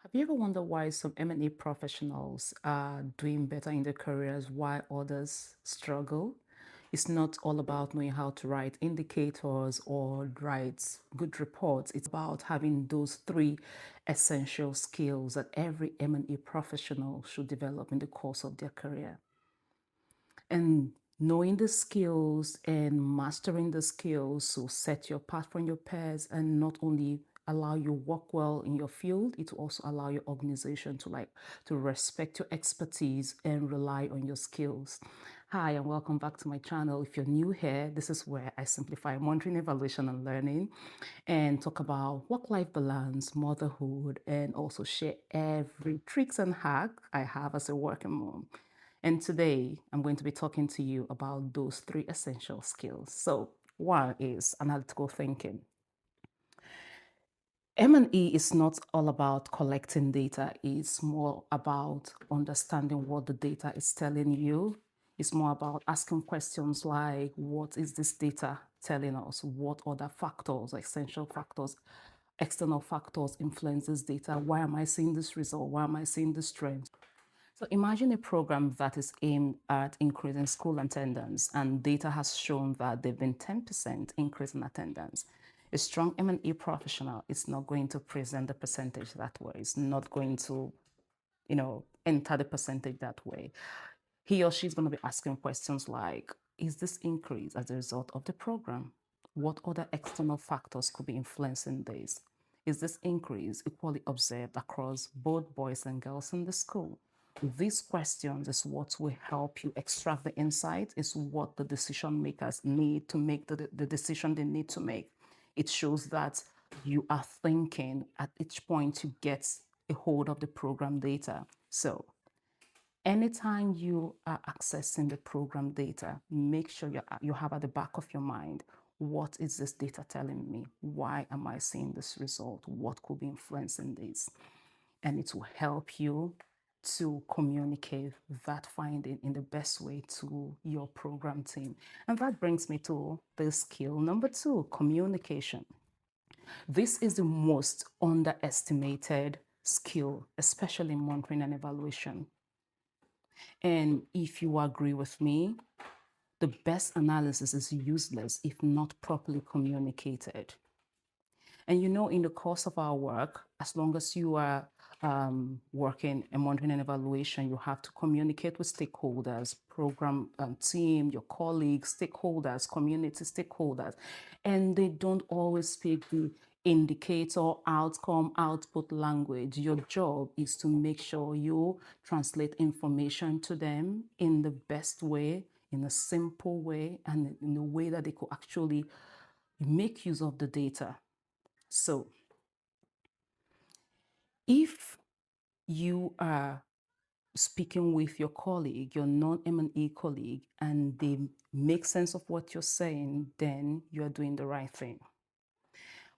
Have you ever wondered why some M&A professionals are doing better in their careers while others struggle? It's not all about knowing how to write indicators or write good reports. It's about having those three essential skills that every M&A professional should develop in the course of their career. And knowing the skills and mastering the skills will set you apart from your peers and not only allow you work well in your field, it will also allow your organization to respect your expertise and rely on your skills. Hi, and welcome back to my channel. If you're new here, this is where I simplify monitoring, evaluation, and learning and talk about work-life balance, motherhood, and also share every tricks and hack I have as a working mom. And today I'm going to be talking to you about those three essential skills. So one is analytical thinking. M&E is not all about collecting data. It's more about understanding what the data is telling you. It's more about asking questions like, what is this data telling us? What other factors, essential factors, external factors influence this data? Why am I seeing this result? Why am I seeing this trend? So imagine a program that is aimed at increasing school attendance, and data has shown that there've been 10% increase in attendance. A strong M&E professional is not going to present the percentage that way. It's not going to, enter the percentage that way. He or she is going to be asking questions like, is this increase as a result of the program? What other external factors could be influencing this? Is this increase equally observed across both boys and girls in the school? These questions is what will help you extract the insight, is what the decision makers need to make the decision they need to make. It shows that you are thinking at each point to get a hold of the program data. So anytime you are accessing the program data, make sure you have at the back of your mind, what is this data telling me? Why am I seeing this result? What could be influencing this? And it will help you to communicate that finding in the best way to your program team. And that brings me to the skill number 2, communication. This is the most underestimated skill, especially in monitoring and evaluation. And if you agree with me, the best analysis is useless if not properly communicated. And in the course of our work, as long as you are working and monitoring and evaluation, you have to communicate with stakeholders, program team, your colleagues, stakeholders, community stakeholders. And they don't always speak the indicator, outcome, output language. Your job is to make sure you translate information to them in the best way, in a simple way, and in a way that they could actually make use of the data. So if you are speaking with your colleague, your non-M&E colleague, and they make sense of what you're saying, then you're doing the right thing.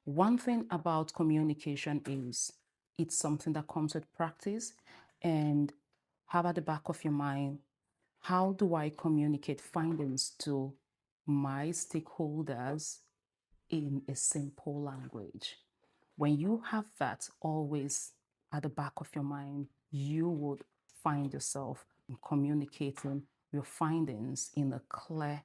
One thing about communication is it's something that comes with practice, and have at the back of your mind, how do I communicate findings to my stakeholders in a simple language? When you have that always at the back of your mind, you would find yourself communicating your findings in a clear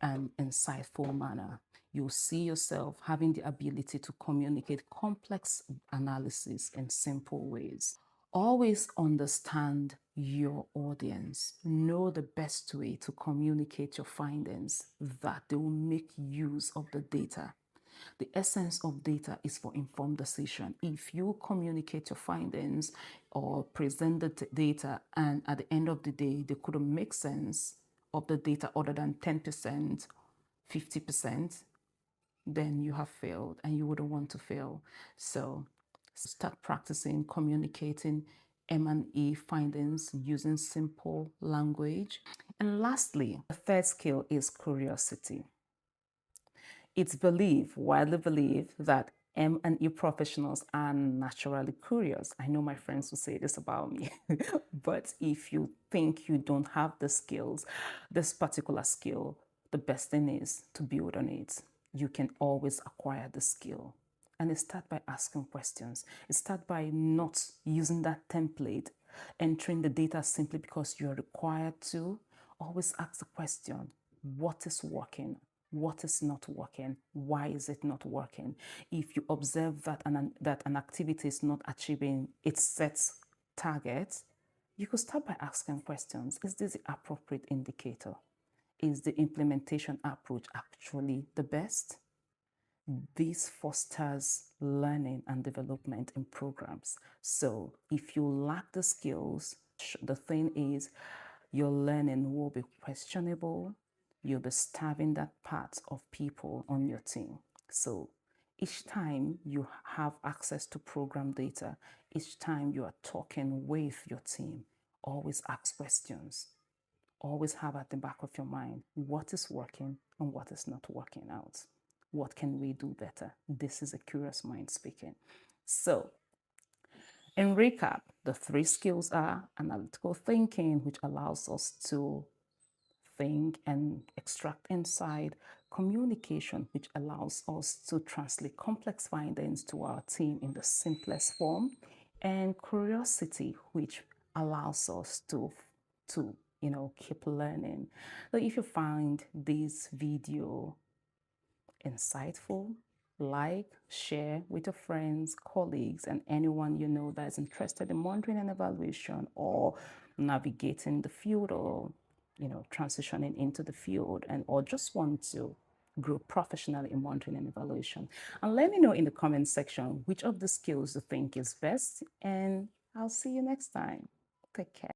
and insightful manner. You'll see yourself having the ability to communicate complex analysis in simple ways. Always understand your audience. Know the best way to communicate your findings that they will make use of the data. The essence of data is for informed decision. If you communicate your findings or present the data, and at the end of the day, they couldn't make sense of the data other than 10%, 50%, then you have failed and you wouldn't want to fail. So start practicing communicating M&E findings using simple language. And lastly, the third skill is curiosity. It's widely believed, that M&E professionals are naturally curious. I know my friends will say this about me, but if you think you don't have the skills, this particular skill, the best thing is to build on it. You can always acquire the skill. And it starts by asking questions. It starts by not using that template, entering the data simply because you're required to. Always ask the question, what is working? What is not working? Why is it not working? If you observe that an activity is not achieving its set target, you could start by asking questions. Is this the appropriate indicator? Is the implementation approach actually the best? This fosters learning and development in programs. So if you lack the skills, the thing is your learning will be questionable. You'll be starving that part of people on your team. So each time you have access to program data, each time you are talking with your team, always ask questions. Always have at the back of your mind what is working and what is not working out. What can we do better? This is a curious mind speaking. So, in recap, the three skills are analytical thinking, which allows us to think and extract insight, communication, which allows us to translate complex findings to our team in the simplest form, and curiosity, which allows us to keep learning. So if you find this video insightful, like, share with your friends, colleagues, and anyone you know that is interested in monitoring and evaluation or navigating the field or transitioning into the field and or just want to grow professionally in monitoring and evaluation. And let me know in the comment section which of the skills you think is best, and I'll see you next time. Take care.